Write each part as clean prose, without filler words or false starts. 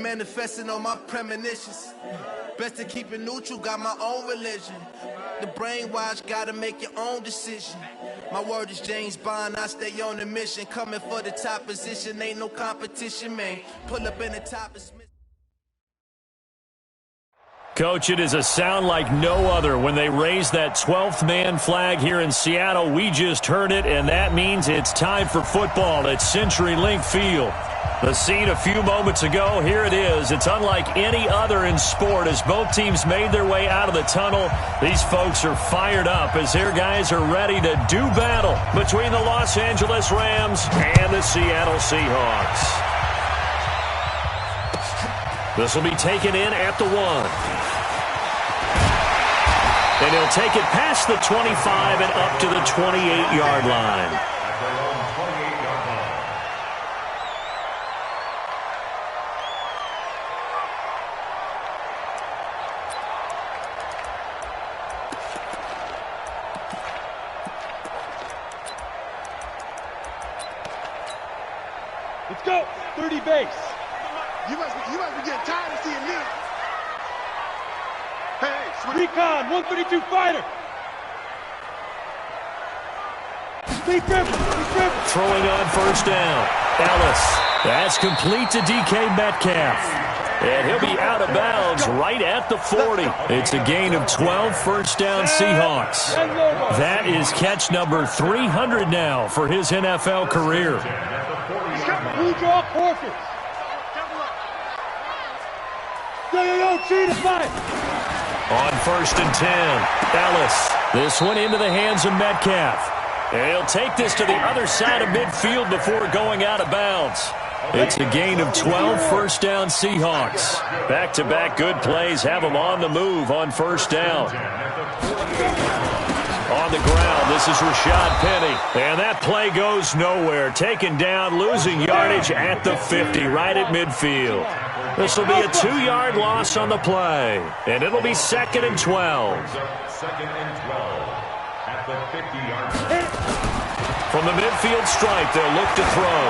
manifesting on my premonitions. Best to keep it neutral, got my own religion. The brainwash, gotta make your own decision. My word is James Bond, I stay on the mission. Coming for the top position, ain't no competition, man. Pull up in the top and Smith. Coach, it is a sound like no other when they raise that 12th man flag here in Seattle. We just heard it, and that means it's time for football at CenturyLink Field. The scene a few moments ago, here it is. It's unlike any other in sport as both teams made their way out of the tunnel. These folks are fired up as their guys are ready to do battle between the Los Angeles Rams and the Seattle Seahawks. This will be taken in at the 1. And he'll take it past the 25 and up to the 28-yard line. Let's go. 30 base. You must be getting tired of seeing me. Hey, Recon, 132 fighter. Speed grip. Throwing on first down. Ellis. That's complete to DK Metcalf. And he'll be out of bounds right at the 40. It's a gain of 12 first down Seahawks. That is catch number 300 now for his NFL career. Blue draw Corkers. Yo, cheetah fight. On first and 10, Ellis. This one into the hands of Metcalf. And he'll take this to the other side of midfield before going out of bounds. It's a gain of 12 first down Seahawks. Back-to-back good plays have them on the move on first down. On the ground, this is Rashad Penny. And that play goes nowhere. Taken down, losing yardage at the 50, right at midfield. This will be a 2-yard loss on the play. And it'll be 2nd and 12. 2nd and 12 at the 50-yard line. From the midfield stripe, they'll look to throw.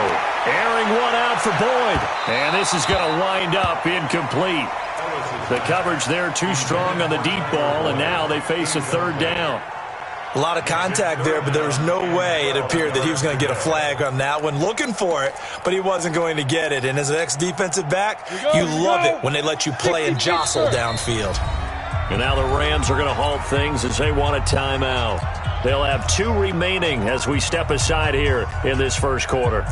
Airing one out for Boyd. And this is going to wind up incomplete. The coverage there too strong on the deep ball, and now they face a 3rd down. A lot of contact there, but there was no way it appeared that he was going to get a flag on that one. Looking for it, but he wasn't going to get it. And as an ex-defensive back, you love it when they let you play and jostle downfield. And now the Rams are going to halt things as they want a timeout. They'll have 2 remaining as we step aside here in this first quarter.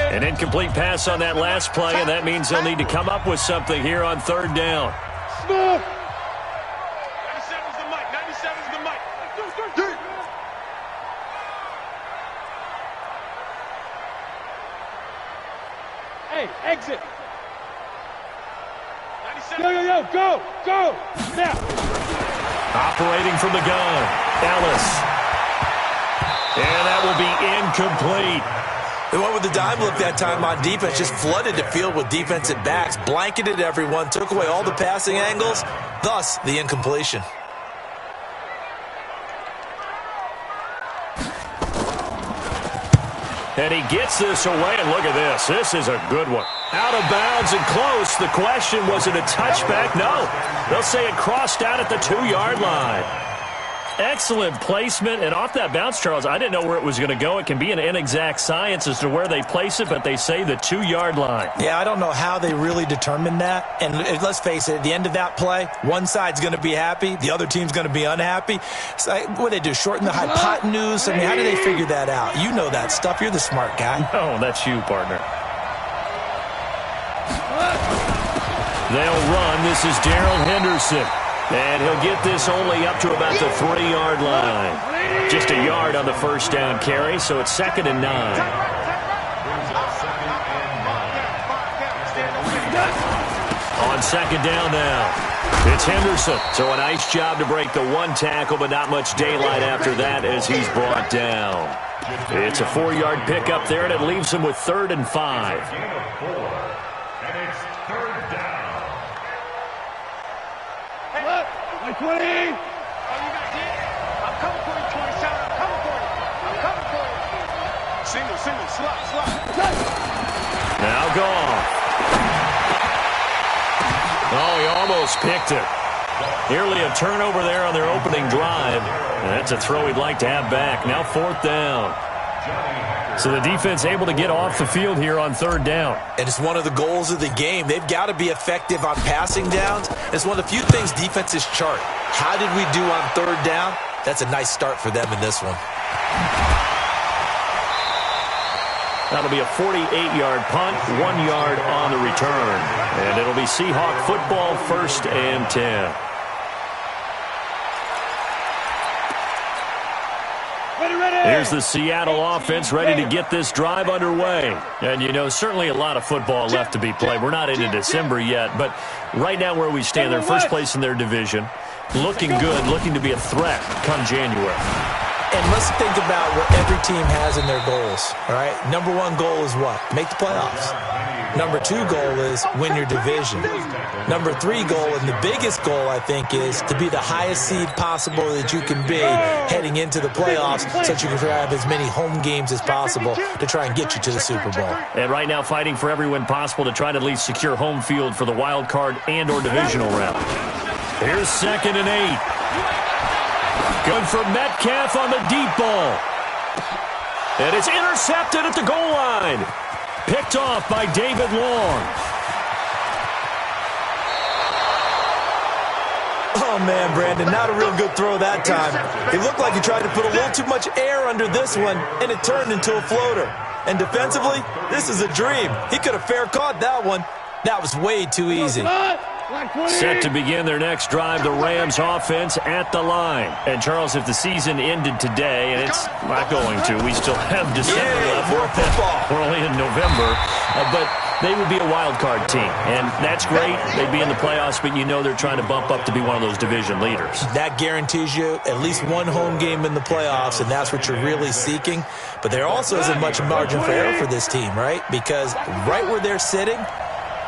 An incomplete pass on that last play, and that means they'll need to come up with something here on 3rd down. 97's the mic. 97's the mic. Hey, exit. Yo, go. Now. Operating from the gun, Ellis. And that will be incomplete. They went with the dime look that time on defense, just flooded the field with defensive backs, blanketed everyone, took away all the passing angles, thus the incompletion. And he gets this away, and look at this. This is a good one. Out of bounds and close. The question, was it a touchback? No. They'll say it crossed out at the 2-yard line. Excellent placement, and off that bounce, Charles, I didn't know where it was going to go. It can be an inexact science as to where they place it, but they say the 2-yard line. Yeah, I don't know how they really determined that. And let's face it, at the end of that play, one side's going to be happy, the other team's going to be unhappy. So, what do they do, shorten the hypotenuse? I mean, how do they figure that out? You know that stuff. You're the smart guy. Oh, that's you, partner. They'll run. This is Darrell Henderson. And he'll get this only up to about the 3-yard line. Just a yard on the first down carry, so it's 2nd and 9. On 2nd down now, it's Henderson. So a nice job to break the 1 tackle, but not much daylight after that as he's brought down. It's a 4-yard pickup there, and it leaves him with 3rd and 5. Now Goff. Oh, he almost picked it. Nearly a turnover there on their opening drive. And that's a throw he'd like to have back. Now 4th down. So the defense able to get off the field here on 3rd down. And it's one of the goals of the game. They've got to be effective on passing downs. It's one of the few things defenses chart. How did we do on 3rd down? That's a nice start for them in this one. That'll be a 48-yard punt, 1 yard on the return. And it'll be Seahawk football, 1st and 10. Here's the Seattle offense ready to get this drive underway. And, you know, certainly a lot of football left to be played. We're not into December yet, but right now where we stand, they're first place in their division. Looking good, looking to be a threat come January. And let's think about what every team has in their goals, all right? Number 1 goal is what? Make the playoffs. Number 2 goal is win your division. Number 3 goal, and the biggest goal, I think, is to be the highest seed possible that you can be heading into the playoffs so that you can have as many home games as possible to try and get you to the Super Bowl. And right now fighting for every win possible to try to at least secure home field for the wild card and or divisional round. Here's 2nd and 8. Good for Metcalf on the deep ball. And it's intercepted at the goal line. Picked off by David Long. Oh, man, Brandon, not a real good throw that time. It looked like he tried to put a little too much air under this one, and it turned into a floater. And defensively, this is a dream. He could have fair caught that one. That was way too easy. Set to begin their next drive, the Rams offense at the line. And, Charles, if the season ended today, and it's not going to, we still have December left. More football. We're only in November. But they would be a wild card team. And that's great. They'd be in the playoffs, but you know they're trying to bump up to be one of those division leaders. That guarantees you at least one home game in the playoffs, and that's what you're really seeking. But there also isn't much margin for error for this team, right? Because right where they're sitting,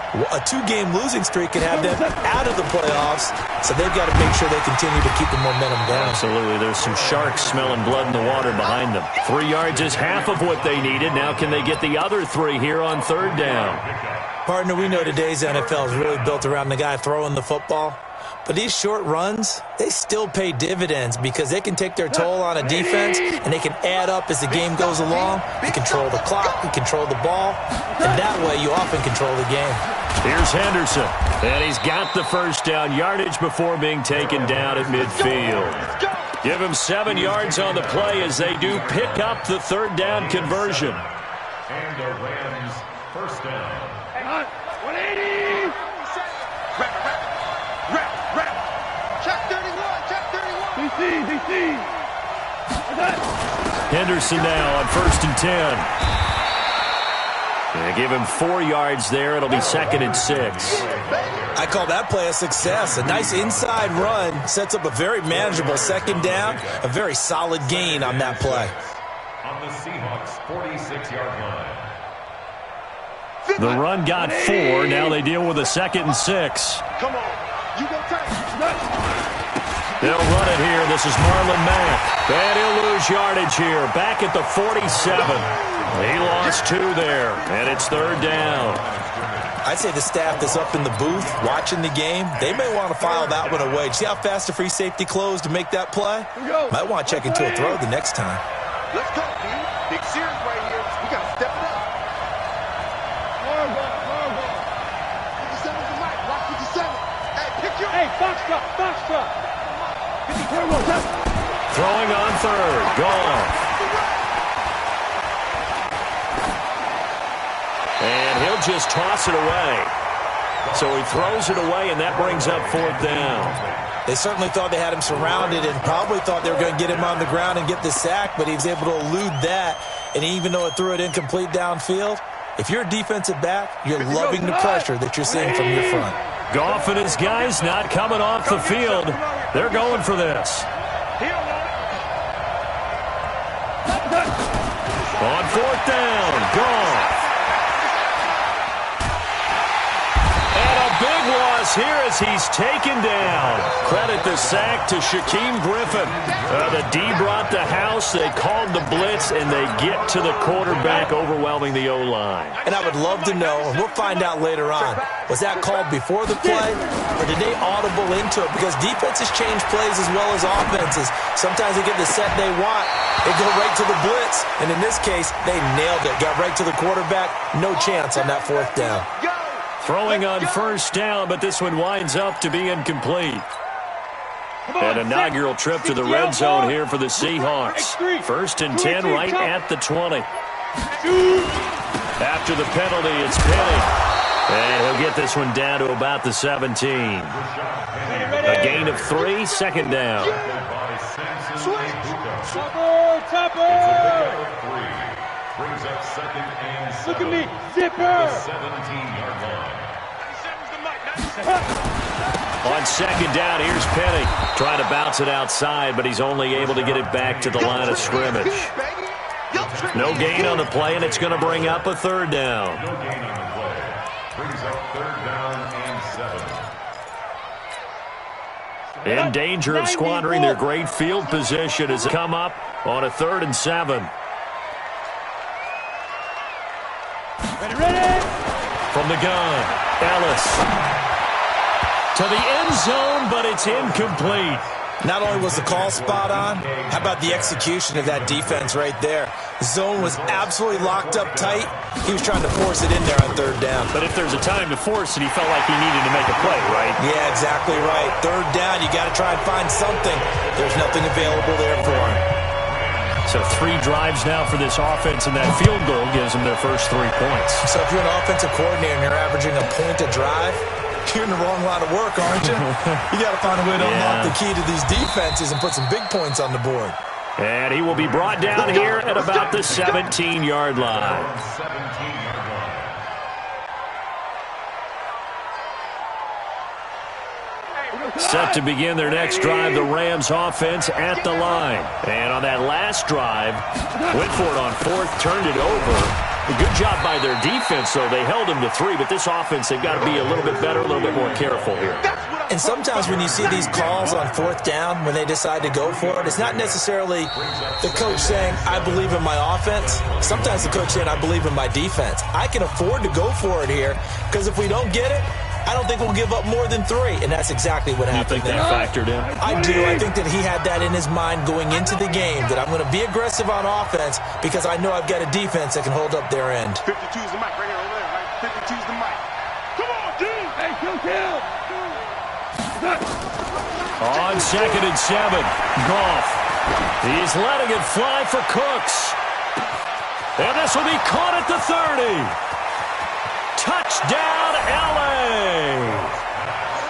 a 2-game losing streak can have them out of the playoffs, so they've got to make sure they continue to keep the momentum going. Absolutely. There's some sharks smelling blood in the water behind them. 3 yards is half of what they needed. Now can they get the other 3 here on 3rd down? Partner, we know today's NFL is really built around the guy throwing the football. But these short runs, they still pay dividends because they can take their toll on a defense and they can add up as the game goes along. You control the clock, you control the ball, and that way you often control the game. Here's Henderson, and he's got the 1st down yardage before being taken down at midfield. Give him 7 yards on the play as they do pick up the 3rd down conversion. And the Rams 1st down. Hang on. 180. Check 31, check 31. DC. Henderson now on 1st and 10. They give him 4 yards there. It'll be 2nd and 6. I call that play a success. A nice inside run sets up a very manageable 2nd down, a very solid gain on that play. On the Seahawks 46-yard line. The run got 4. Now they deal with a 2nd and 6. Come on. You go tight. They'll run it here. This is Marlon Mack. And he'll lose yardage here. Back at the 47. He lost 2 there. And it's 3rd down. I'd say the staff that's up in the booth watching the game, they may want to file that one away. See how fast the free safety closed to make that play? Might want to check into a throw the next time. Let's go, dude. Big series right here. We got to step it up. 57's the mic. Rock 57. Hey, pick your... Hey, box drop. 51, Throwing on 3rd. Gone. And he'll just toss it away. So he throws it away, and that brings up 4th down. They certainly thought they had him surrounded and probably thought they were going to get him on the ground and get the sack, but he was able to elude that. And even though it threw it incomplete downfield, if you're a defensive back, you're loving the pressure that you're seeing from your front. Goff and his guys not coming off the field. They're going for this. On 4th down, Goff. And a big loss is here as he's taken down. Credit the sack to Shaquem Griffin. The D brought the house. They called the blitz, and they get to the quarterback, overwhelming the O-line. And I would love to know, and we'll find out later on, was that called before the play, or did they audible into it? Because defenses change plays as well as offenses. Sometimes they get the set they want. They go right to the blitz. And in this case, they nailed it. Got right to the quarterback. No chance on that fourth down. Throwing on first down, but this one winds up to be incomplete. An inaugural trip to the red zone here for the Seahawks. 1st and 10 right at the 20. After the penalty, it's Penny. And he'll get this one down to about the 17. A gain of 3, 2nd down. Look at me, zipper. 17-yard line. On 2nd down, here's Penny. Trying to bounce it outside, but he's only able to get it back to the line of scrimmage. No gain on the play, and it's going to bring up a 3rd down. No gain on the play. Brings up 3rd down and 7. In danger of squandering their great field position as they come up on a 3rd and 7. Ready. From the gun, Ellis. To the end zone, but it's incomplete. Not only was the call spot on, how about the execution of that defense right there? The zone was absolutely locked up tight. He was trying to force it in there on 3rd down. But if there's a time to force it, he felt like he needed to make a play, right? Yeah, exactly right. 3rd down, you got to try and find something. There's nothing available there for him. So 3 drives now for this offense, and that field goal gives them their first 3 points. So if you're an offensive coordinator and you're averaging a point a drive, you're in the wrong line of work, aren't you? You got to find a way to unlock the key to these defenses and put some big points on the board. And he will be brought down here at about the 17-yard line. 17-yard line. Set to begin their next drive, the Rams offense at the line. And on that last drive, went for it on 4th, turned it over. A good job by their defense, though. They held him to 3, but this offense, they've got to be a little bit better, a little bit more careful here. And sometimes when you see these calls on 4th down, when they decide to go for it, it's not necessarily the coach saying, I believe in my offense. Sometimes the coach saying, I believe in my defense. I can afford to go for it here, because if we don't get it, I don't think we'll give up more than 3, and that's exactly what happened. You think that factored in? I do. I think that he had that in his mind going into the game, that I'm going to be aggressive on offense because I know I've got a defense that can hold up their end. 52's the mic right here over there, right? 52's the mic. Come on, dude. Hey, kill. On 2nd and 7, Goff. He's letting it fly for Cooks. And this will be caught at the 30. Touchdown, L.A.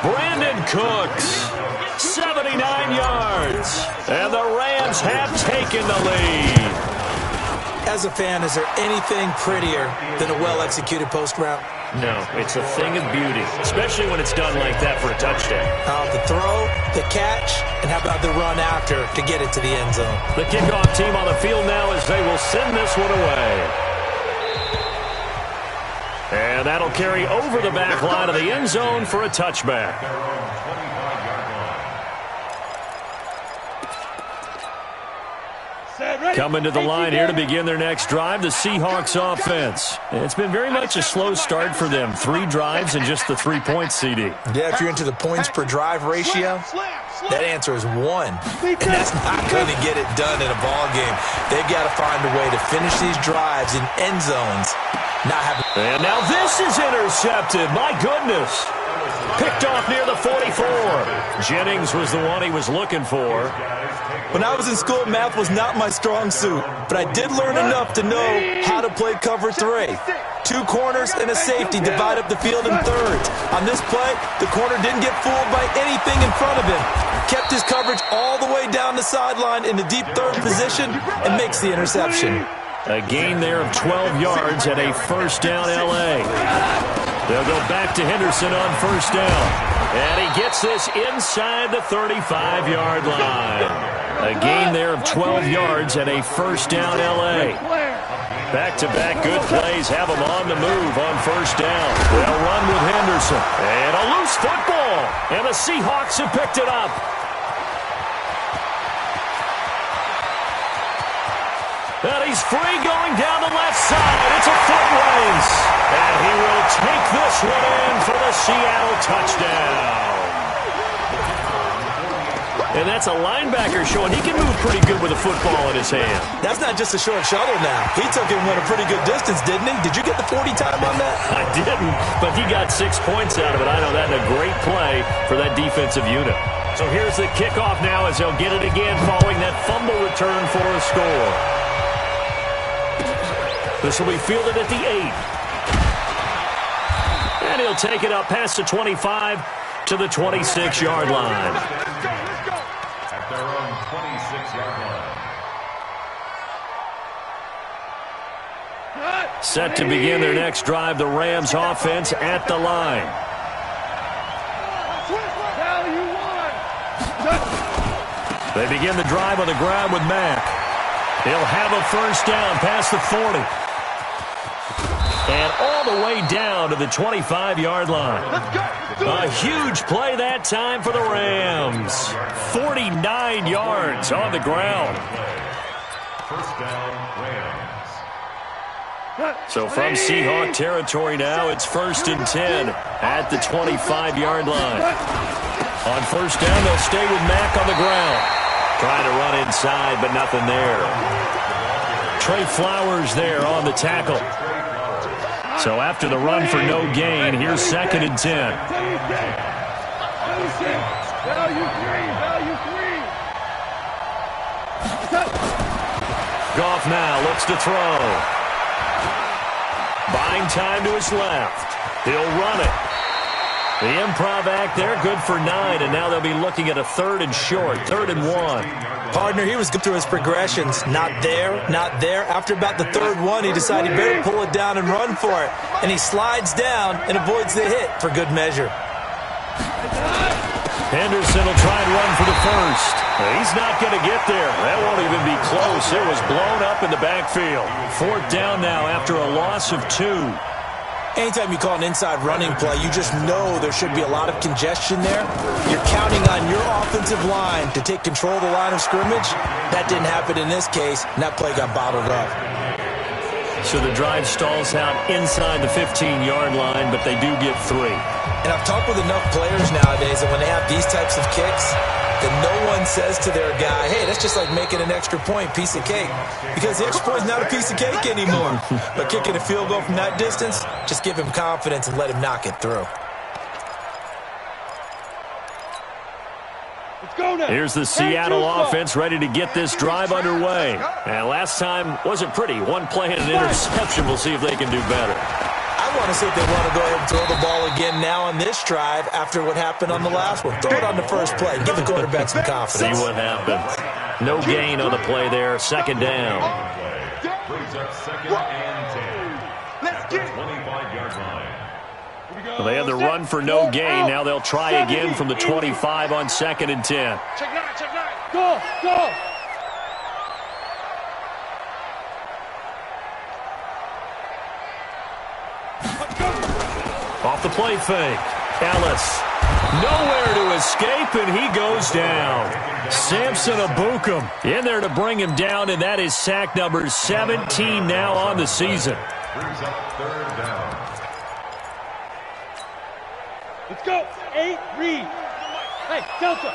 Brandon Cooks, 79 yards. And the Rams have taken the lead. As a fan, is there anything prettier than a well-executed post route? No, it's a thing of beauty, especially when it's done like that for a touchdown. The throw, the catch, and how about the run after to get it to the end zone? The kickoff team on the field now as they will send this one away. And that'll carry over the back line of the end zone for a touchback. Coming to the line here to begin their next drive, the Seahawks offense. It's been very much a slow start for them. 3 drives and just the 3 points, CD. Yeah, if you're into the points per drive ratio, that answer is 1. And that's not going to get it done in a ball game. They've got to find a way to finish these drives in end zones. And now this is intercepted. My goodness. Picked off near the 44. Jennings was the one he was looking for. When I was in school, math was not my strong suit, but I did learn enough to know how to play cover 3. 2 corners and a safety divide up the field in thirds. On this play, the corner didn't get fooled by anything in front of him. Kept his coverage all the way down the sideline in the deep 3rd position and makes the interception. A gain there of 12 yards at a first down L.A. They'll go back to Henderson on first down. And he gets this inside the 35-yard line. A gain there of 12 yards at a first down L.A. Back-to-back good plays have them on the move on first down. They'll run with Henderson. And a loose football. And the Seahawks have picked it up. And he's free going down the left side. It's a foot race. And he will take this one in for the Seattle touchdown. And that's a linebacker showing he can move pretty good with a football in his hand. That's not just a short shuttle now. He took him a pretty good distance, didn't he? Did you get the 40 time on that? I didn't, but he got 6 points out of it. I know that in a great play for that defensive unit. So here's the kickoff now as they'll get it again following that fumble return for a score. This will be fielded at the 8. And he'll take it up past the 25 to the 26-yard line. At their own 26-yard line. Set to begin their next drive, the Rams offense at the line. They begin the drive on the ground with Mack. He'll have a first down past the 40. And all the way down to the 25-yard line. A huge play that time for the Rams. 49 yards on the ground. First down, Rams. So from Seahawk territory now, it's 1st and 10 at the 25-yard line. On first down, they'll stay with Mack on the ground. Trying to run inside, but nothing there. Trey Flowers there on the tackle. So after the run for no gain, here's 2nd and 10. Goff now looks to throw. Buying time to his left. He'll run it. The improv act there, good for 9, and now they'll be looking at a 3rd and short, 3rd and 1. Partner, he was good through his progressions. Not there, not there. After about the 3rd one, he decided he better pull it down and run for it. And he slides down and avoids the hit for good measure. Henderson will try and run for the 1st. He's not going to get there. That won't even be close. It was blown up in the backfield. 4th down now after a loss of 2. Anytime you call an inside running play, you just know there should be a lot of congestion there. You're counting on your offensive line to take control of the line of scrimmage. That didn't happen in this case, and that play got bottled up. So the drive stalls out inside the 15-yard line, but they do get 3. And I've talked with enough players nowadays that when they have these types of kicks, that no one says to their guy, hey, that's just like making an extra point, piece of cake. Because the extra point is not a piece of cake anymore. But kicking a field goal from that distance, just give him confidence and let him knock it through. Here's the Seattle offense ready to get this drive underway. And last time wasn't pretty. One play and an interception. We'll see if they can do better. I want to see if they want to go ahead and throw the ball again now on this drive after what happened on the last one. Throw it on the first play. Give the quarterback some confidence. See what happens. No gain on the play there. 2nd down. Brings up 2nd and 10. Let's get 25-yard line. Well, they had the run for no gain. Now they'll try again from the 25 on 2nd and 10. Check 9, check 9. Go, go. Off the play fake. Ellis. Nowhere to escape, and he goes down. Samson Abukum in there to bring him down, and that is sack number 17 now on the season. Brings up 3rd down. Let's go. 8, read. Hey, Delta.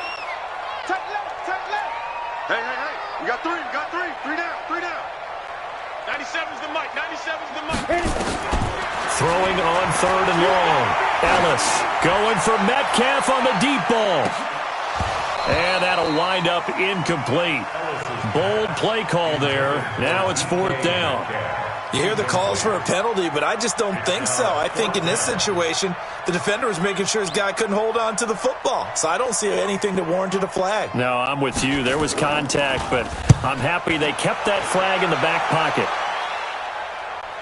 Take left, take left. Hey, hey, hey. We got 3, we got 3. 3 down, 3 down. 97's the mic, 97's the mic. Throwing on 3rd and long. Ellis going for Metcalf on the deep ball. And that'll wind up incomplete. Bold play call there. Now it's 4th down. You hear the calls for a penalty, but I just don't think so. I think in this situation, the defender was making sure his guy couldn't hold on to the football. So I don't see anything that warranted a flag. No, I'm with you. There was contact, but I'm happy they kept that flag in the back pocket.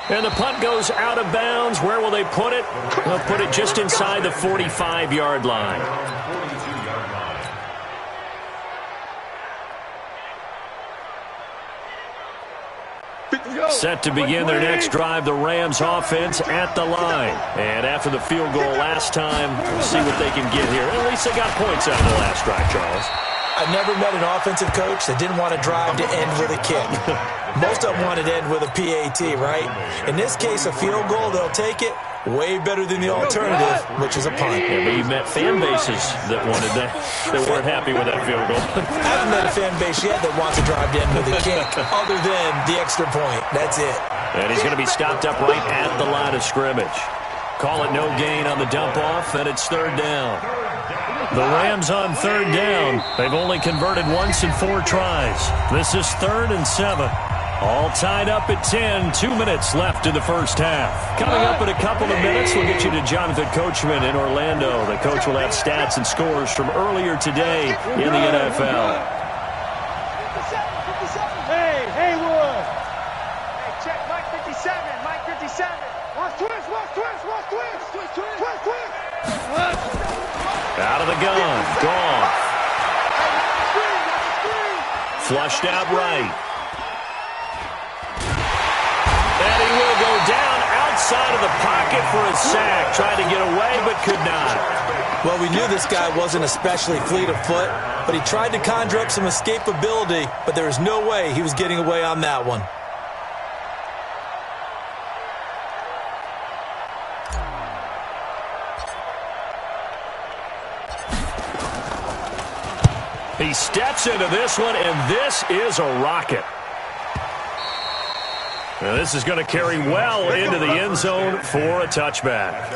And the punt goes out of bounds. Where will they put it? They'll put it just inside the 45-yard line. Set to begin their next drive, the Rams offense at the line. And after the field goal last time, we'll see what they can get here. At least they got points out of the last drive, Charles. I've never met an offensive coach that didn't want to drive to end with a kick. Most of them wanted to end with a PAT, right? In this case, a field goal, they'll take it. Way better than the alternative, which is a punt. Yeah, but you've met fan bases that wanted that weren't happy with that field goal. I haven't met a fan base yet that wants to drive to end with a kick, other than the extra point. That's it. And he's going to be stopped up right at the line of scrimmage. Call it no gain on the dump-off, and it's third down. The Rams on third down. They've only converted once in 4 tries. This is 3rd and 7. All tied up at 10. 2 minutes left in the first half. Coming up in a couple of minutes, we'll get you to Jonathan Coachman in Orlando. The coach will have stats and scores from earlier today in the NFL. Hey, Haywood. Hey, check, Mike 57, Mike 57. Watch twist. Out of the gun. Gone. Flushed out right. And he will go down outside of the pocket for a sack. Tried to get away, but could not. Well, we knew this guy wasn't especially fleet of foot, but he tried to conjure up some escapability, but there was no way he was getting away on that one. He steps into this one, and this is a rocket. Now this is going to carry well into the end zone for a touchback.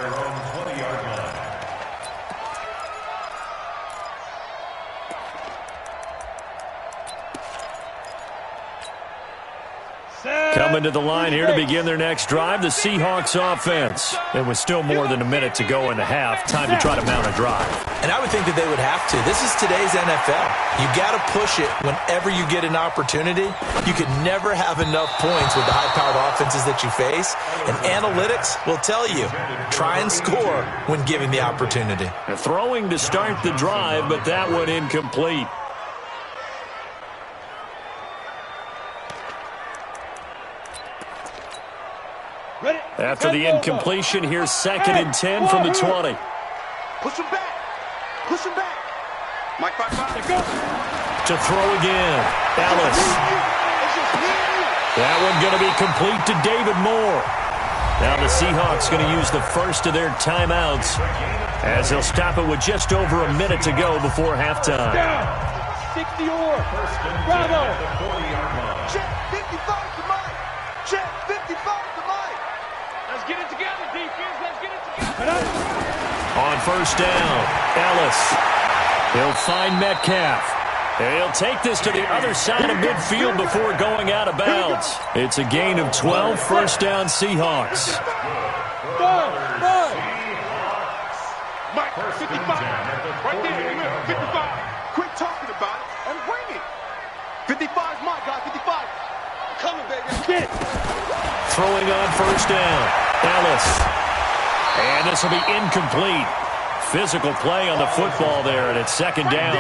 Coming to the line here to begin their next drive, the Seahawks offense. And with still more than a minute to go in the half, time to try to mount a drive. And I would think that they would have to. This is today's NFL. You got to push it whenever you get an opportunity. You can never have enough points with the high-powered offenses that you face. And analytics will tell you, try and score when given the opportunity. Throwing to start the drive, but that one incomplete. After the incompletion, here's 2nd and 10 from the 20. Push him back. Mike, 5-5. To throw again. Ellis. That one going to be complete to David Moore. Now the Seahawks going to use the first of their timeouts as they'll stop it with just over a minute to go before halftime. 60 or. Bravo. Check 55 to Mike. Check 55 to Mike. Let's get it together, defense. Let's get it together. On first down, Ellis. He'll find Metcalf. He'll take this to the other side of midfield before going out of bounds. It's a gain of 12, first down Seahawks. Mike, 55. Right there, 55. Quit talking about it and bring it. 55 is my guy, 55. Coming, baby. Throwing on first down, Ellis. And this will be incomplete. Physical play on the football there, and it's 2nd down.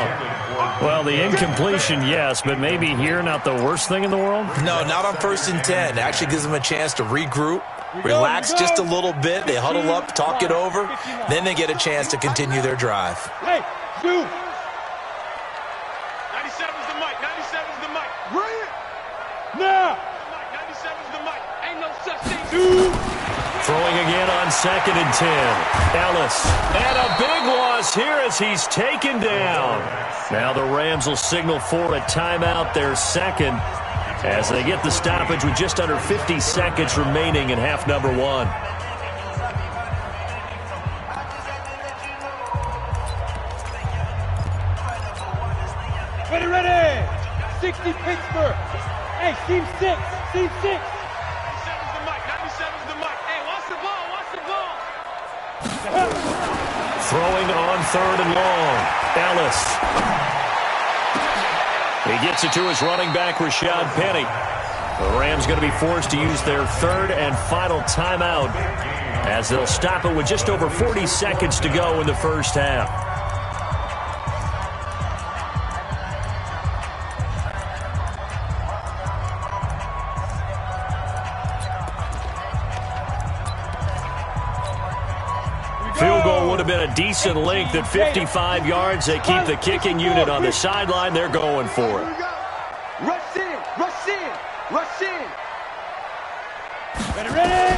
Well, the incompletion, yes, but maybe here not the worst thing in the world? No, not on 1st and 10. It actually gives them a chance to regroup, relax just a little bit. They huddle up, talk it over. Then they get a chance to continue their drive. Hey, shoot. 97's the mic. 97's the mic. Bring it. Now. 97's the mic. Ain't no such thing. Throwing again on 2nd and 10. Ellis. And a big loss here as he's taken down. Now the Rams will signal for a timeout, their 2nd, as they get the stoppage with just under 50 seconds remaining in half number 1. Ready. 60 Pittsburgh. Hey, team 6. Team 6. 97's the mic. 97's the mic. Hey, watch the ball. Watch the ball. Throwing on 3rd and long. Ellis. He gets it to his running back, Rashad Penny. The Rams going to be forced to use their 3rd and final timeout as they'll stop it with just over 40 seconds to go in the first half. have been a decent length at 55 yards. They keep the kicking unit on the sideline. They're going for it. Rush in, rush in, rush in. Ready.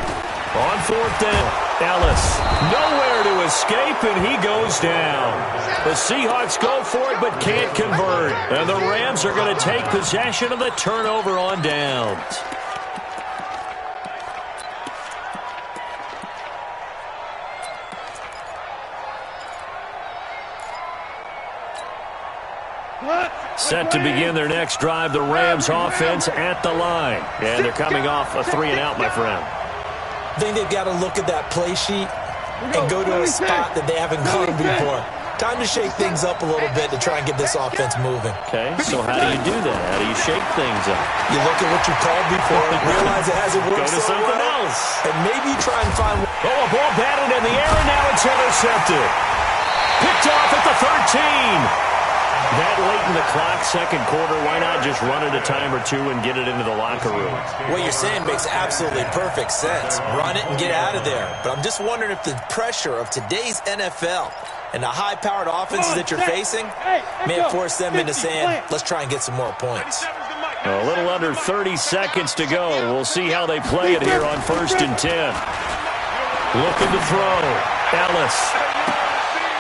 On fourth down, Ellis nowhere to escape, and he goes down. The Seahawks go for it but can't convert. And the Rams are going to take possession of the turnover on downs. Set to begin their next drive, the Rams offense at the line. And they're coming off a 3-and-out, my friend. I think they've got to look at that play sheet and go to a spot that they haven't gone before. Time to shake things up a little bit to try and get this offense moving. Okay, so how do you do that? How do you shake things up? You look at what you called before, realize it hasn't worked Go to something else. and maybe try and find... Oh, a ball batted in the air, and now it's intercepted. Picked off at the 13. That late in the clock, second quarter, why not just run it a time or two and get it into the locker room? What you're saying makes absolutely perfect sense. Run it and get out of there. But I'm just wondering if the pressure of today's NFL and the high-powered offenses that you're facing may have forced them into saying, let's try and get some more points. A little under 30 seconds to go. We'll see how they play it here on 1st and 10. Looking to throw. Ellis.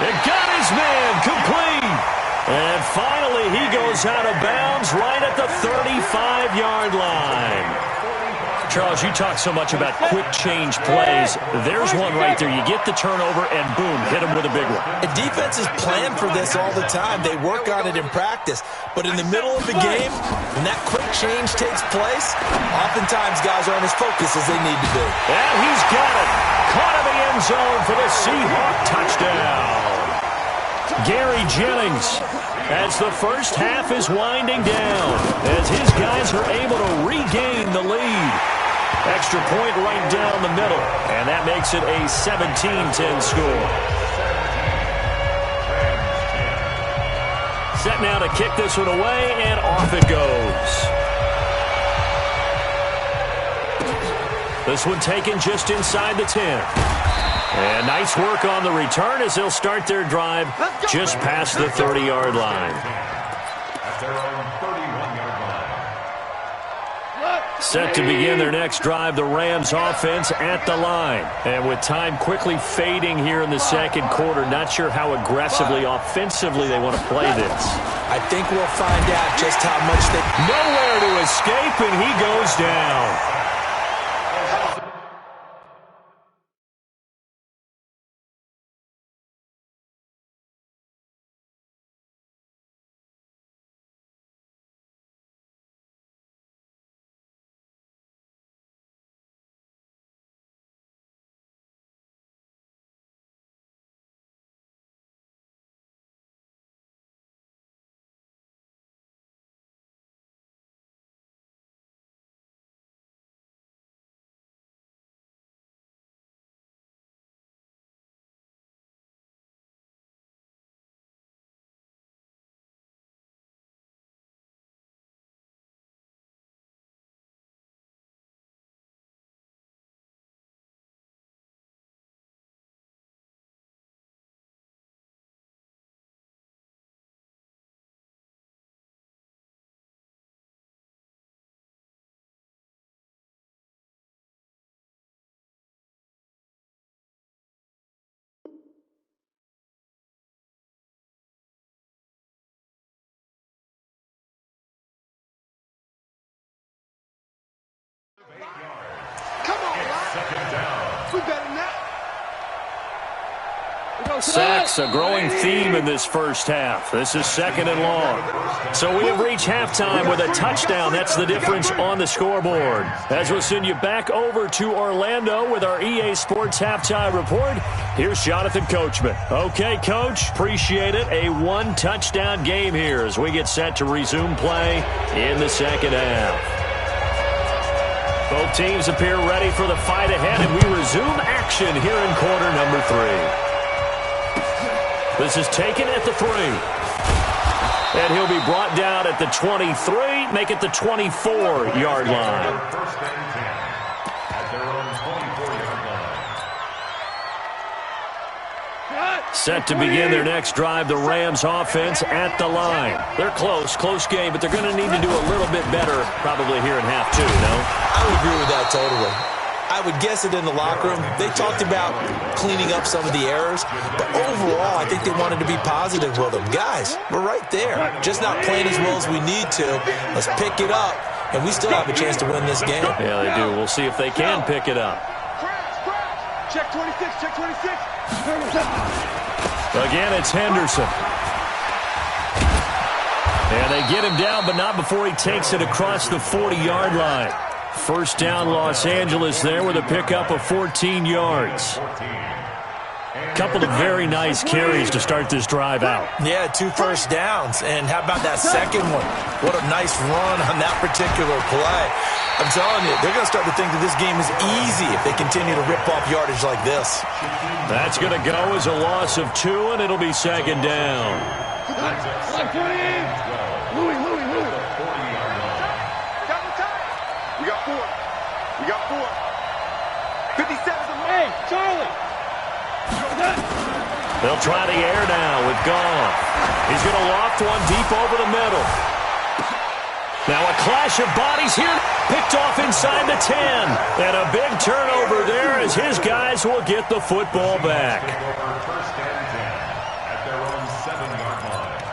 It got his man complete. And finally, he goes out of bounds right at the 35-yard line. Charles, you talk so much about quick change plays. There's one right there. You get the turnover, and boom, hit him with a big one. The defenses plan for this all the time. They work on it in practice. But in the middle of the game, when that quick change takes place, oftentimes guys aren't as focused as they need to be. And he's got it. Caught in the end zone for the Seahawk touchdown. Gary Jennings, as the first half is winding down, as his guys are able to regain the lead. Extra point right down the middle, and that makes it a 17-10 score. Set now to kick this one away, and off it goes. This one taken just inside the 10. And nice work on the return as they'll start their drive just past the 30-yard line. At their own 31-yard line. Set to begin their next drive, the Rams offense at the line. And with time quickly fading here in the second quarter, not sure how aggressively, offensively they want to play this. I think we'll find out just how much they... Nowhere to escape, and he goes down. Come on, Second down. we better not. Sacks, a growing theme in this first half. This is 2nd and long. So we have reached halftime with a touchdown. That's the difference on the scoreboard. As we'll send you back over to Orlando with our EA Sports Halftime Report, here's Jonathan Coachman. Okay, Coach, appreciate it. A one-touchdown game here as we get set to resume play in the second half. Both teams appear ready for the fight ahead, and we resume action here in quarter number 3. This is taken at the 3. And he'll be brought down at the 23, make it the 24-yard line. First and 10 at their own 24-yard line. Set to begin their next drive, the Rams offense at the line. They're close game, but they're going to need to do a little bit better probably here in half two, no? I would agree with that totally. I would guess it in the locker room. They talked about cleaning up some of the errors, but overall, I think they wanted to be positive with them. Guys, we're right there. Just not playing as well as we need to. Let's pick it up, and we still have a chance to win this game. Yeah, they do. We'll see if they can pick it up. Check 26, check 26. Again, it's Henderson. And they get him down, but not before he takes it across the 40-yard line. First down, Los Angeles there with a pickup of 14 yards. Couple of very nice carries to start this drive out. Yeah, 2 first downs. And how about that second one? What a nice run on that particular play. I'm telling you, they're going to start to think that this game is easy if they continue to rip off yardage like this. That's going to go as a loss of 2, and it'll be second down. We got 4. 57. Hey, Charlie. They'll try the air now with Goff. He's going to loft one deep over the middle. Now a clash of bodies here. Picked off inside the 10. And a big turnover there as his guys will get the football back. First and 10 at their own 7-yard line.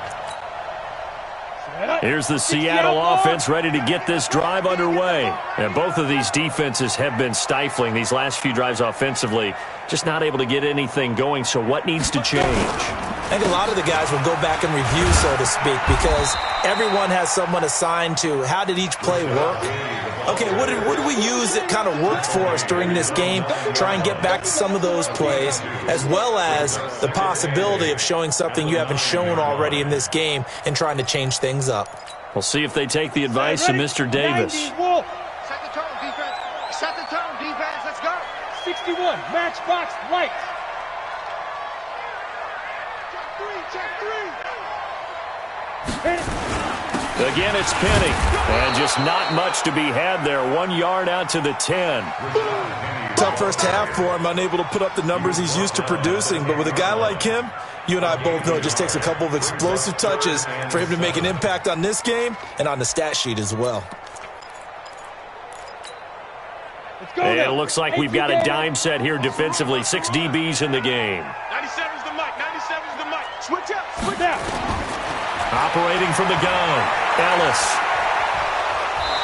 Here's the Seattle offense ready to get this drive underway. And both of these defenses have been stifling these last few drives offensively. Just not able to get anything going, so what needs to change? I think a lot of the guys will go back and review, so to speak, because everyone has someone assigned to how did each play work. Okay, what did we use that kind of worked for us during this game? Try and get back to some of those plays, as well as the possibility of showing something you haven't shown already in this game and trying to change things up. We'll see if they take the advice of Mr. Davis. Set the tone, defense. Set the tone, defense. Let's go. 61, matchbox lights. Check 3. Again, it's Penny. And just not much to be had there. 1 yard out to the 10. Tough first half for him, unable to put up the numbers he's used to producing. But with a guy like him, you and I both know it just takes a couple of explosive touches for him to make an impact on this game and on the stat sheet as well. And it looks like we've got a dime set here defensively. 6 DBs in the game. 97's the mic. 97's the mic. Switch out. Switch out. Operating from the gun, Ellis.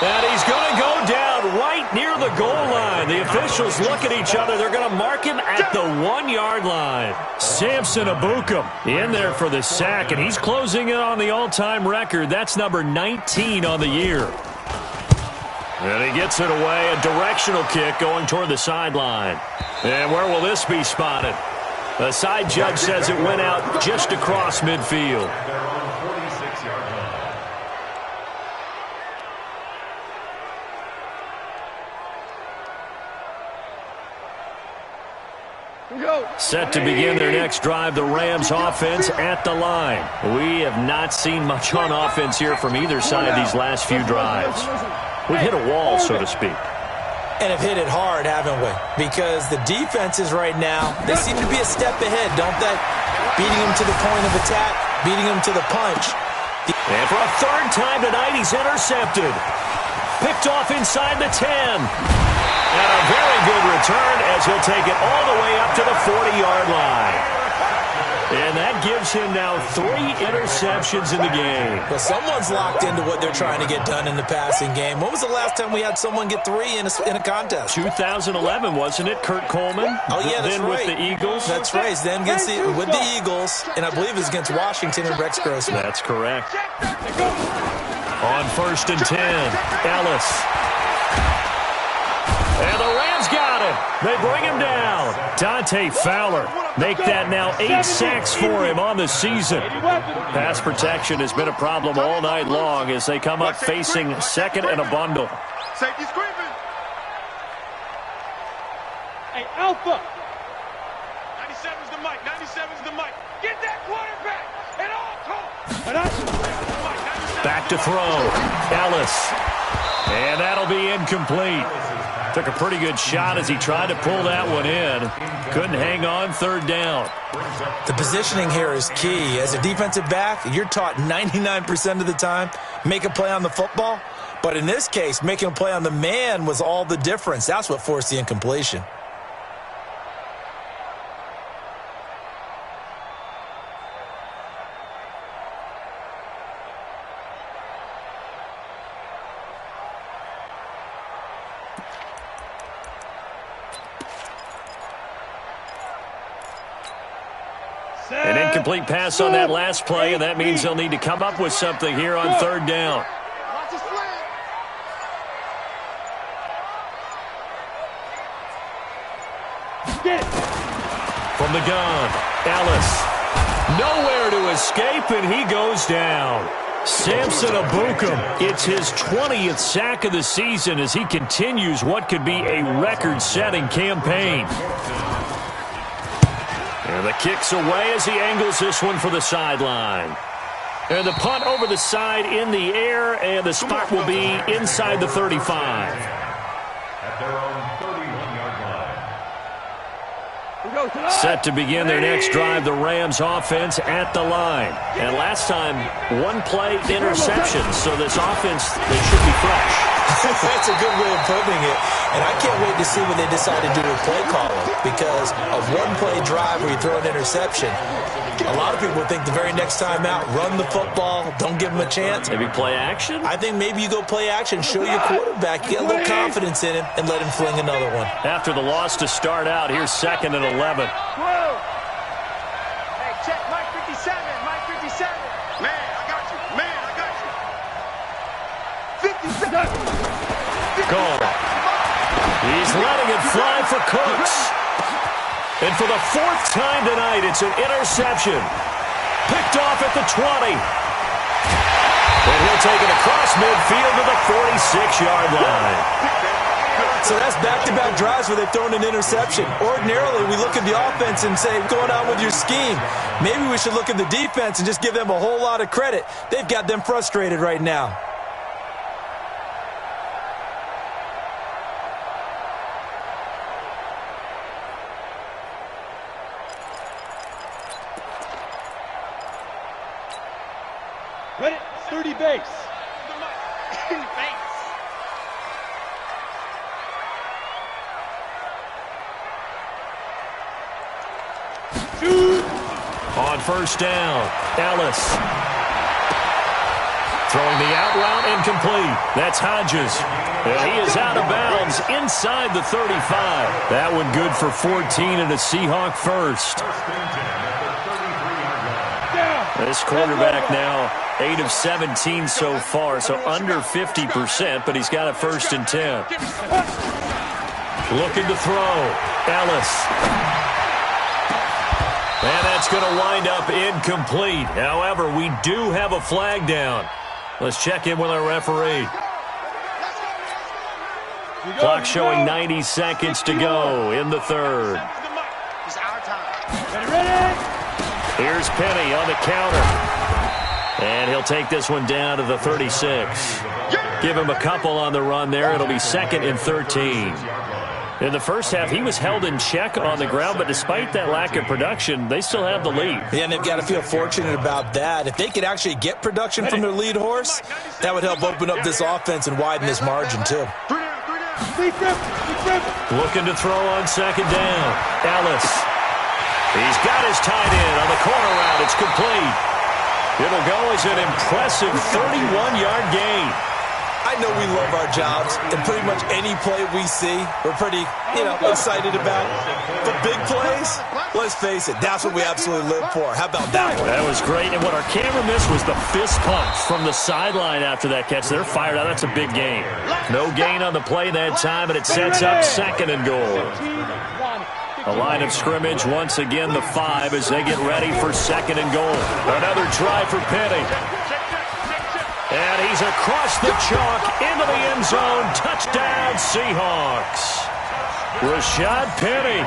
And he's going to go down right near the goal line. The officials look at each other. They're going to mark him at the 1-yard line. Samson Abukum in there for the sack, and he's closing in on the all-time record. That's number 19 on the year. And he gets it away, a directional kick going toward the sideline. And where will this be spotted? The side judge says it went out just across midfield. Their own 46-yard line. Set to begin their next drive, the Rams offense at the line. We have not seen much on offense here from either side these last few drives. We've hit a wall, so to speak. And have hit it hard, haven't we? Because the defenses right now, they seem to be a step ahead, don't they? Beating them to the point of attack, beating them to the punch. And for a third time tonight, he's intercepted. Picked off inside the 10. And a very good return as he'll take it all the way up to the 40-yard line. And that gives him now 3 interceptions in the game. Well, someone's locked into what they're trying to get done in the passing game. When was the last time we had someone get 3 in a contest? 2011, wasn't it? Kurt Coleman? Oh, yeah, that's then right. with the Eagles? That's right. Then with the Eagles, and I believe it's against Washington and Rex Grossman. That's correct. On 1st and 10, Ellis. And the Rams got him. They bring him down. Dante Fowler. Make that now 8 sacks for him on the season. Pass protection has been a problem all night long as they come up facing second and a bundle. Safety screaming. Hey, Alpha. 97's the mic. 97's the mic. Get that quarterback at all costs. Back to throw. Ellis. And that'll be incomplete. Took a pretty good shot as he tried to pull that one in. Couldn't hang on third down. The positioning here is key. As a defensive back, you're taught 99% of the time, make a play on the football. But in this case, making a play on the man was all the difference. That's what forced the incompletion. An incomplete pass on that last play, and that means they'll need to come up with something here on third down. From the gun, Ellis. Nowhere to escape, and he goes down. Samson Abukum, it's his 20th sack of the season as he continues what could be a record-setting campaign. And the kick's away as he angles this one for the sideline. And the punt over the side in the air, and the spot will be inside the 35. At their own 31-yard line. Set to begin their next drive, the Rams offense at the line. And last time, one play interception, so this offense, they should be fresh. That's a good way of putting it. And I can't wait to see what they decide to do with play calling, because a one-play drive where you throw an interception, a lot of people think the very next time out, run the football, don't give them a chance. Maybe play action? I think maybe you go play action, show your quarterback, get a little confidence in him, and let him fling another one. After the loss to start out, here's 2nd and 11. Hey, check Mike 57, Mike 57. Man, I got you. Man, I got you. 57. Goal. He's letting it fly for Cooks. And for the 4th time tonight, it's an interception. Picked off at the 20. And he'll take it across midfield to the 46-yard line. So that's back-to-back drives where they've thrown an interception. Ordinarily, we look at the offense and say, what's going on with your scheme? Maybe we should look at the defense and just give them a whole lot of credit. They've got them frustrated right now. Ready? 30 base. On first down, Ellis. Throwing the out route incomplete. That's Hodges. And he is out of bounds inside the 35. That one good for 14 and a Seahawk first. This quarterback now 8 of 17 so far, so under 50%, but he's got a 1st and 10. Looking to throw. Ellis. And that's going to wind up incomplete. However, we do have a flag down. Let's check in with our referee. Clock showing 90 seconds to go in the 3rd. It's our time. Ready? Here's Penny on the counter. And he'll take this one down to the 36. Give him a couple on the run there. It'll be 2nd and 13. In the first half, he was held in check on the ground, but despite that lack of production, they still have the lead. Yeah, and they've got to feel fortunate about that. If they could actually get production from their lead horse, that would help open up this offense and widen this margin, too. Looking to throw on 2nd down. Ellis. He's got his tight end on the corner route. It's complete. It'll go as an impressive 31-yard gain. I know we love our jobs, and pretty much any play we see, we're pretty, excited about. But big plays, let's face it, that's what we absolutely live for. How about that one? That was great, and what our camera missed was the fist pumps from the sideline after that catch. They're fired out. That's a big gain. No gain on the play that time, and it sets up 2nd and goal. A line of scrimmage, once again, the 5 as they get ready for 2nd and goal. Another try for Penny. And he's across the chalk into the end zone. Touchdown, Seahawks. Rashad Penny,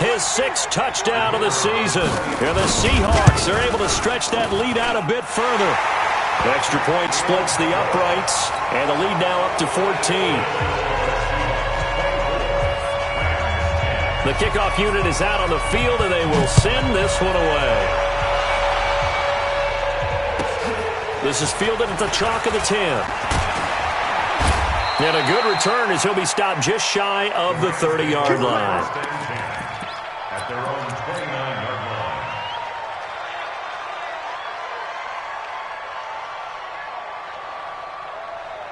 his 6th touchdown of the season. And the Seahawks are able to stretch that lead out a bit further. Extra point splits the uprights, and the lead now up to 14. The kickoff unit is out on the field, and they will send this one away. This is fielded at the chalk of the 10. And a good return as he'll be stopped just shy of the 30-yard line. At their own 29-yard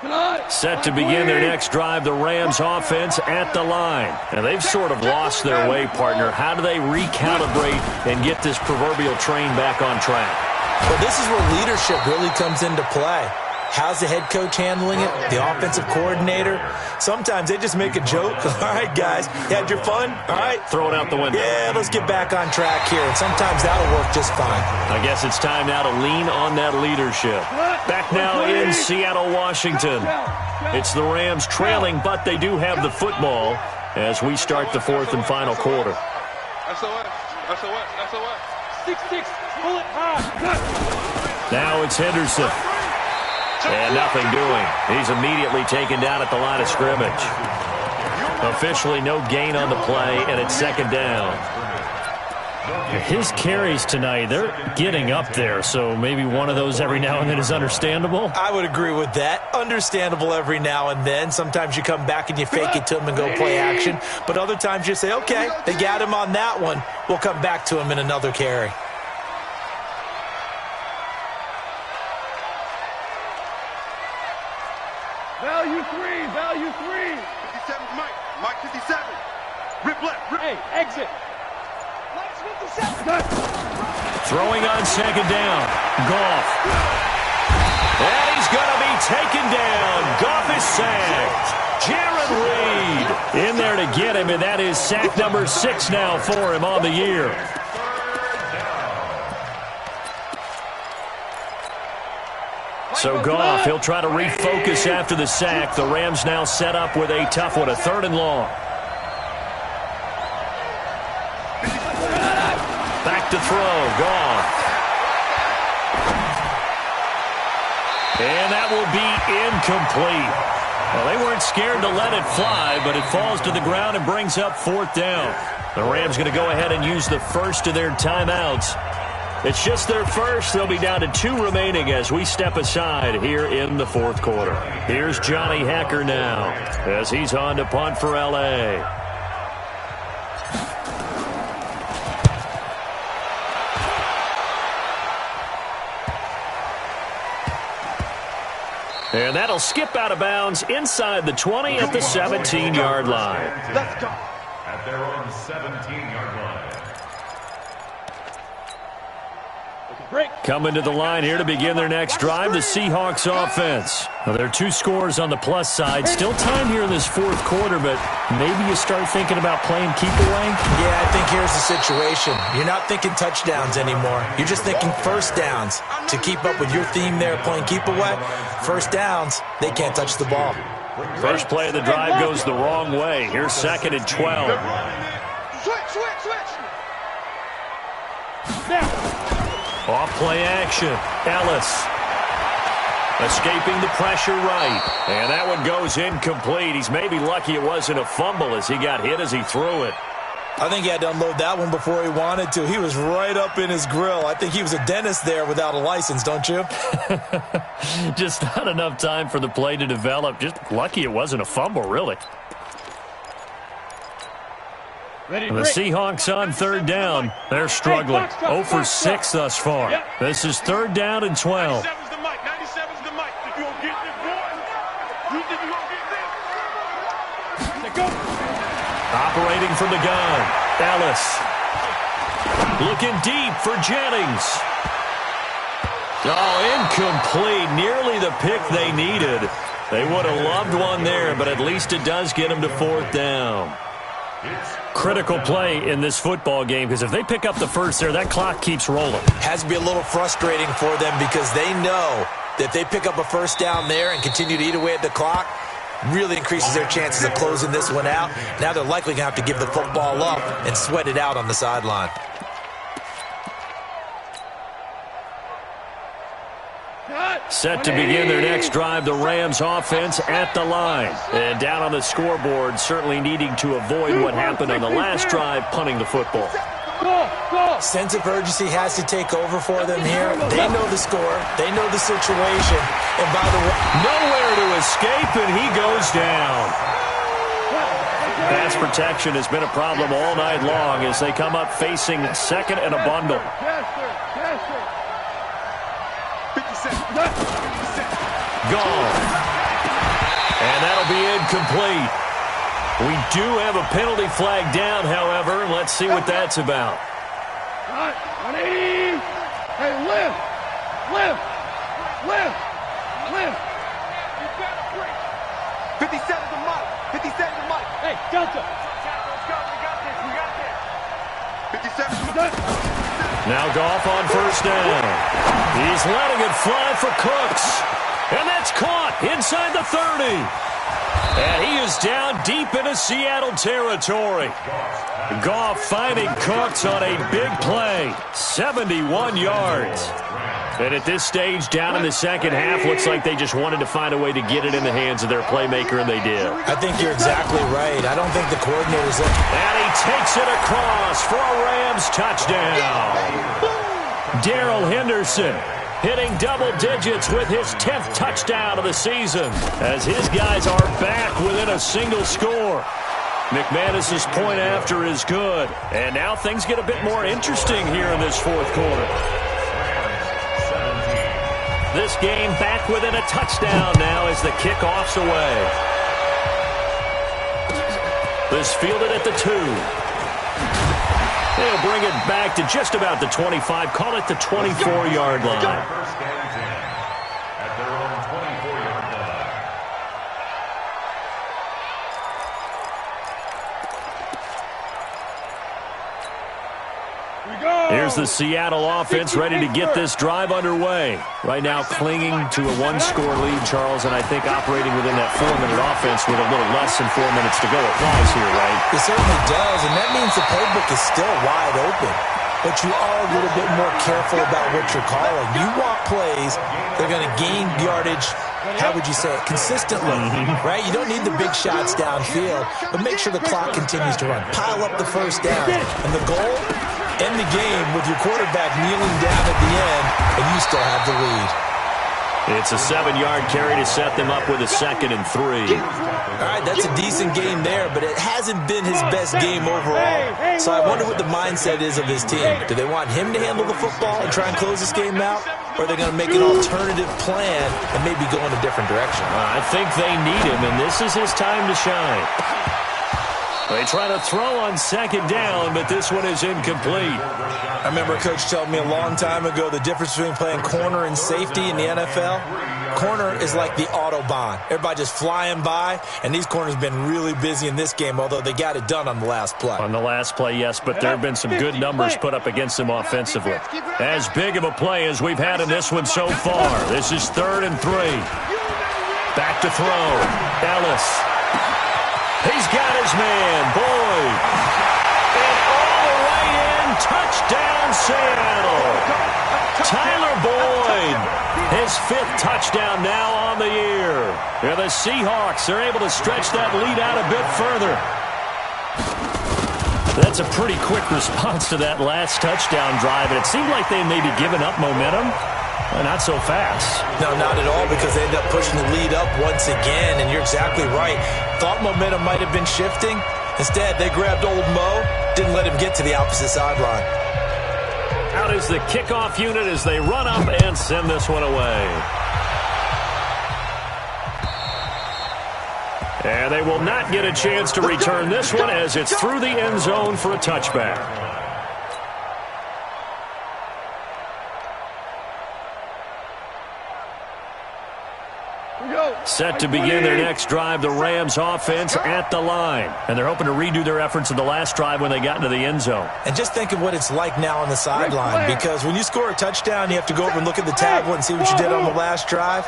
line. Set to begin their next drive, the Rams offense at the line. And they've sort of lost their way, partner. How do they recalibrate and get this proverbial train back on track? Well, this is where leadership really comes into play. How's the head coach handling it? The offensive coordinator? Sometimes they just make a joke. All right, guys, you had your fun? All right. Throw it out the window. Yeah, let's get back on track here. And sometimes that'll work just fine. I guess it's time now to lean on that leadership. Back now in Seattle, Washington. It's the Rams trailing, but they do have the football as we start the fourth and final quarter. SOS, SOS, SOS. 6-6, pull it high. Now it's Henderson. And nothing doing. He's immediately taken down at the line of scrimmage. Officially no gain on the play, and it's second down. His carries tonight, they're getting up there, so maybe one of those every now and then is understandable. I would agree with that. Understandable every now and then. Sometimes you come back and you fake it to him and go play action. But other times you say, okay, they got him on that one. We'll come back to him in another carry. Value three. 57's Mike. Mike 57. Rip left. Rip. Hey, exit. Mike's 57. Throwing on second down. Goff. And he's going to be taken down. Goff is sacked. Jared Reed in there to get him, and that is sack number 6 now for him on the year. So Goff, he'll try to refocus after the sack. The Rams now set up with a tough one, a 3rd and long. Back to throw, Goff. And that will be incomplete. Well, they weren't scared to let it fly, but it falls to the ground and brings up 4th down. The Rams going to go ahead and use the first of their timeouts. It's just their first. They'll be down to 2 remaining as we step aside here in the 4th quarter. Here's Johnny Hacker now as he's on to punt for L.A. And that'll skip out of bounds inside the 20 at the 17-yard line. Let's go. At their own 17-yard line. Coming to the line here to begin their next drive, the Seahawks offense. Well, there are 2 scores on the plus side. Still time here in this 4th quarter, but maybe you start thinking about playing keep away? Yeah, I think here's the situation. You're not thinking touchdowns anymore. You're just thinking first downs. To keep up with your theme there, playing keep away, first downs, they can't touch the ball. First play of the drive goes the wrong way. Here's 2nd and 12. Switch. Now. Off play action. Ellis escaping the pressure right. And that one goes incomplete. He's maybe lucky it wasn't a fumble as he got hit as he threw it. I think he had to unload that one before he wanted to. He was right up in his grill. I think he was a dentist there without a license, don't you? Just not enough time for the play to develop. Just lucky it wasn't a fumble, really. Ready, The Seahawks on 3rd down. They're struggling. 0 for 6 thus far. This is 3rd down and 12. 97's the mic. 97's the mic. If you don't get this, boy, you think you gonna get this? Go. Operating from the gun. Ellis. Looking deep for Jennings. Oh, incomplete. Nearly the pick they needed. They would have loved one there, but at least it does get them to 4th down. Critical play in this football game because if they pick up the first there, that clock keeps rolling. Has to be a little frustrating for them because they know that if they pick up a first down there and continue to eat away at the clock, really increases their chances of closing this one out. Now they're likely going to have to give the football up and sweat it out on the sideline. Cut. Set to begin their next drive, the Rams offense at the line. And down on the scoreboard, certainly needing to avoid what happened on the last drive, punting the football. Sense of urgency has to take over for them here. They know the score. They know the situation. And by the way, nowhere to escape, and he goes down. Pass protection has been a problem all night long as they come up facing second and a bundle. Gone. And that'll be incomplete. We do have a penalty flag down, however. Let's see what that's about. Hey, lift. 57 to Mike. 57 to Mike. Hey, Delta. Let's go. We got this. 57 to Mike. Now Goff on first down. He's letting it fly for Cooks. And that's caught inside the 30. And he is down deep into Seattle territory. Goff finding Cooks on a big play. 71 yards. And at this stage, down in the second half, looks like they just wanted to find a way to get it in the hands of their playmaker, and they did. I think you're exactly right. I don't think the coordinators look. And he takes it across for a Rams touchdown. Darrell Henderson hitting double digits with his 10th touchdown of the season as his guys are back within a single score. McManus's point after is good. And now things get a bit more interesting here in this fourth quarter. This game back within a touchdown now as the kickoff's away. This fielded at the 2. They'll bring it back to just about the 25. Call it the 24-yard line. First and 10 at their own 24-yard line. Here's the Seattle offense ready to get this drive underway. Right now clinging to a one-score lead, Charles, and I think operating within that 4-minute offense with a little less than 4 minutes to go applies here, right? It certainly does, and that means the playbook is still wide open. But you are a little bit more careful about what you're calling. You want plays that are going to gain yardage, how would you say it, consistently, right? You don't need the big shots downfield, but make sure the clock continues to run. Pile up the first down, and the goal, end the game with your quarterback kneeling down at the end, and you still have the lead. It's a 7-yard carry to set them up with a 2nd and 3. All right, that's a decent game there, but it hasn't been his best game overall. So I wonder what the mindset is of his team. Do they want him to handle the football and try and close this game out? Or are they going to make an alternative plan and maybe go in a different direction? I think they need him, and this is his time to shine. They try to throw on 2nd down, but this one is incomplete. I remember a coach told me a long time ago the difference between playing corner and safety in the NFL. Corner is like the Autobahn. Everybody just flying by, and these corners have been really busy in this game, although they got it done on the last play. On the last play, yes, but there have been some good numbers put up against them offensively. As big of a play as we've had in this one so far. This is 3rd and 3. Back to throw. Ellis. He's got his man, Boyd. And all the way in, touchdown Seattle. Tyler Boyd, his 5th touchdown now on the year. And the Seahawks are able to stretch that lead out a bit further. That's a pretty quick response to that last touchdown drive, and it seemed like they may be giving up momentum. Not so fast. No, not at all, because they ended up pushing the lead up once again, and you're exactly right. Thought momentum might have been shifting. Instead, they grabbed old Mo, didn't let him get to the opposite sideline. Out is the kickoff unit as they run up and send this one away. And they will not get a chance to return this one as it's through the end zone for a touchback. Set to begin their next drive, the Rams offense at the line. And they're hoping to redo their efforts in the last drive when they got into the end zone. And just think of what it's like now on the sideline, because when you score a touchdown, you have to go over and look at the tablet and see what you did on the last drive.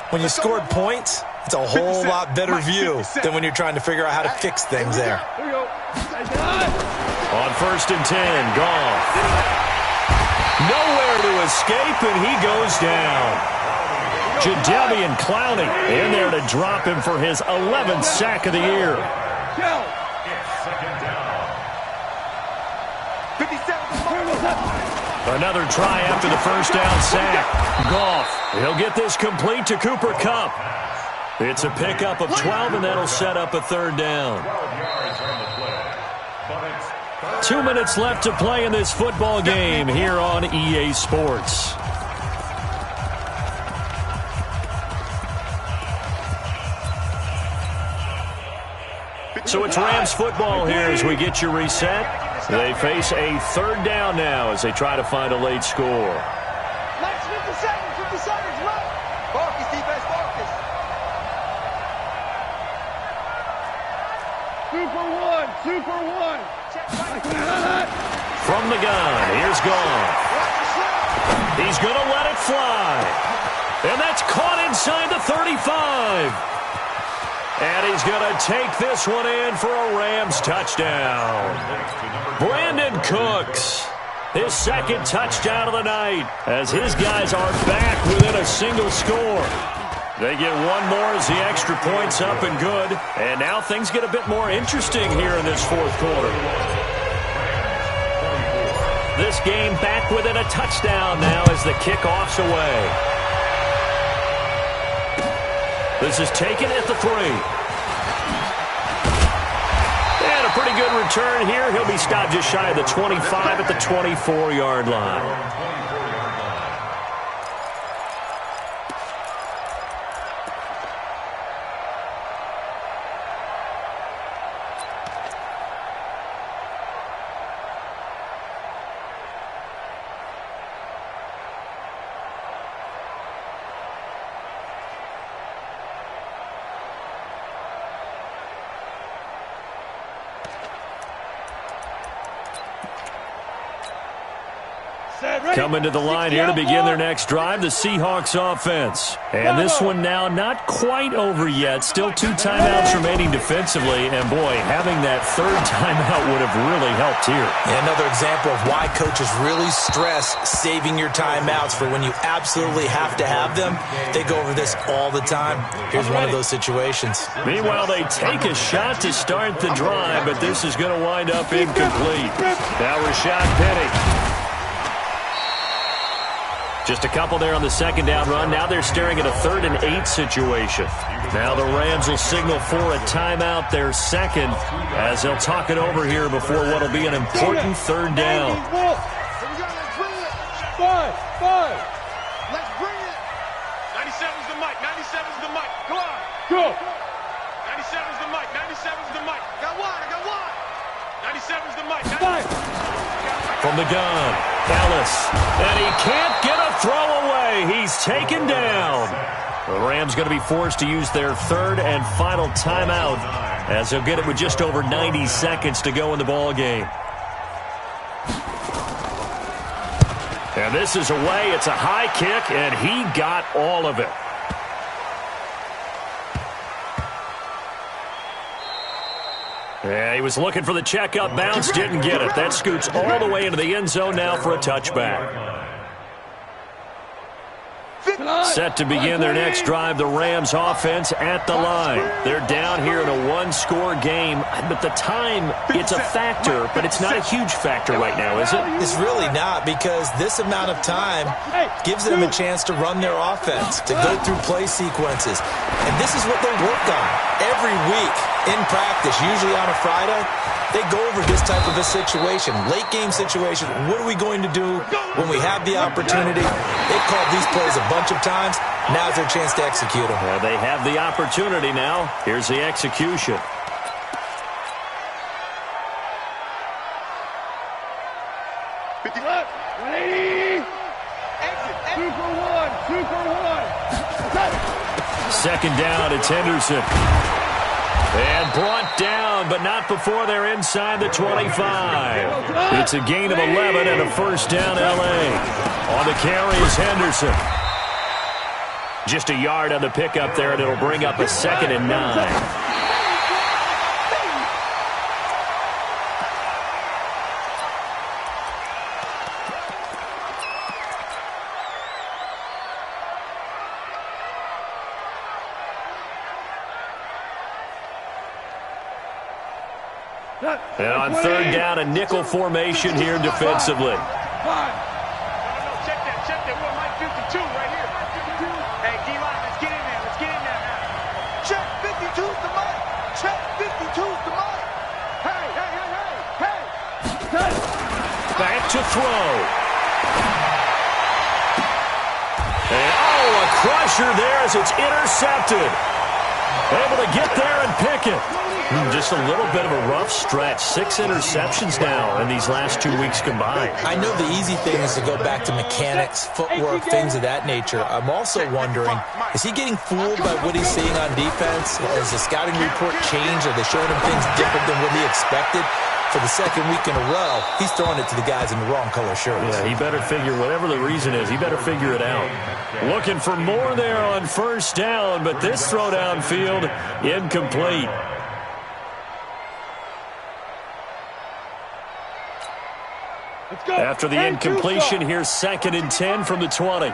When you scored points, it's a whole lot better view than when you're trying to figure out how to fix things there. On 1st and 10, Goff. Nowhere to escape, and he goes down. Jadeveon Clowney in there to drop him for his 11th sack of the year. It's second down. 57. Another try after the first down sack. Goff, he'll get this complete to Cooper Kupp. It's a pickup of 12, and that'll set up a third down. 12 yards on the play. But it's 2 minutes left to play in this football game here on EA Sports. So it's Rams football here as we get you reset. They face a third down now as they try to find a late score. Last 50 seconds, 50 seconds, run. Focus, defense, focus. Super one. From the gun, here's Goff. He's going to let it fly. And that's caught inside the 35. And he's going to take this one in for a Rams touchdown. Brandon Cooks, his second touchdown of the night, as his guys are back within a single score. They get one more as the extra point's up and good. And now things get a bit more interesting here in this fourth quarter. This game back within a touchdown now as the kickoff's away. This is taken at the 3. And a pretty good return here. He'll be stopped just shy of the 25 at the 24-yard line. Coming to the line here to begin their next drive, the Seahawks offense. And this one now not quite over yet. Still 2 timeouts remaining defensively. And, boy, having that third timeout would have really helped here. Yeah, another example of why coaches really stress saving your timeouts for when you absolutely have to have them. They go over this all the time. Here's one of those situations. Meanwhile, they take a shot to start the drive, but this is going to wind up incomplete. Now Rashad Penny. Just a couple there on the second down run. Now they're staring at a 3rd and 8 situation. Now the Rams will signal for a timeout, their second, as they'll talk it over here before what will be an important third down. Five. Let's bring it. 97's the mic. 97's the mic. Go on. Go. 97's the mic. 97's the mic. I got one. 97's the mic. From the gun, Ellis, and he can't get a throw away. He's taken down. The Rams going to be forced to use their 3rd and final timeout as they'll get it with just over 90 seconds to go in the ball game. And this is away. It's a high kick, and he got all of it. Yeah, he was looking for the check-up bounce, didn't get it. That scoots all the way into the end zone now for a touchback. Set to begin their next drive, the Rams offense at the line. They're down here in a 1-score game, but the time, it's a factor, but it's not a huge factor right now, is it? It's really not, because this amount of time gives them a chance to run their offense, to go through play sequences. And this is what they work on every week in practice, usually on a Friday. They go over this type of a situation, late game situation. What are we going to do when we have the opportunity? They've called these plays a bunch of times. Now's their chance to execute them. Well, they have the opportunity now. Here's the execution. Second down, it's Henderson. And brought down, but not before they're inside the 25. It's a gain of 11 and a first down, L.A. On the carry is Henderson. Just a yard on the pickup there, and it'll bring up a 2nd and 9. And on third down, a nickel formation here defensively. Check that. We're Mike 52 right here. Hey, D-line, let's get in there. Check 52's the Mike. Check 52's the Mike. Hey. Back to throw. And, a crusher there as it's intercepted. Able to get there and pick it. Just a little bit of a rough stretch. 6 interceptions now in these last 2 weeks combined. I know the easy thing is to go back to mechanics, footwork, things of that nature. I'm also wondering, is he getting fooled by what he's seeing on defense? Has the scouting report changed? Are they showing him things different than what he expected? For the second week in a row, he's throwing it to the guys in the wrong color shirts. Yeah, he better figure, whatever the reason is, he better figure it out. Looking for more there on first down, but this throw downfield, incomplete. After the incompletion, here's 2nd and 10 from the 20.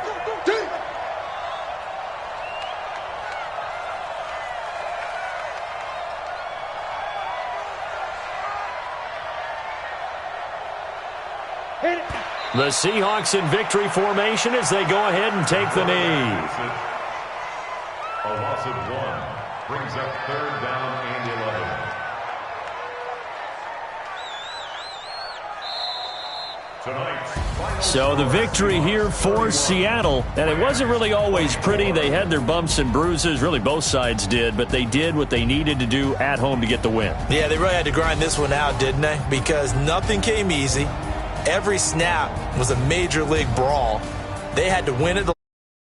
The Seahawks in victory formation as they go ahead and take the knee. A loss of 1 brings up 3rd down and 11. So the victory here for Seattle, and it wasn't really always pretty. They had their bumps and bruises, really both sides did, but they did what they needed to do at home to get the win. Yeah, they really had to grind this one out, didn't they? Because nothing came easy. Every snap was a major league brawl. They had to win it.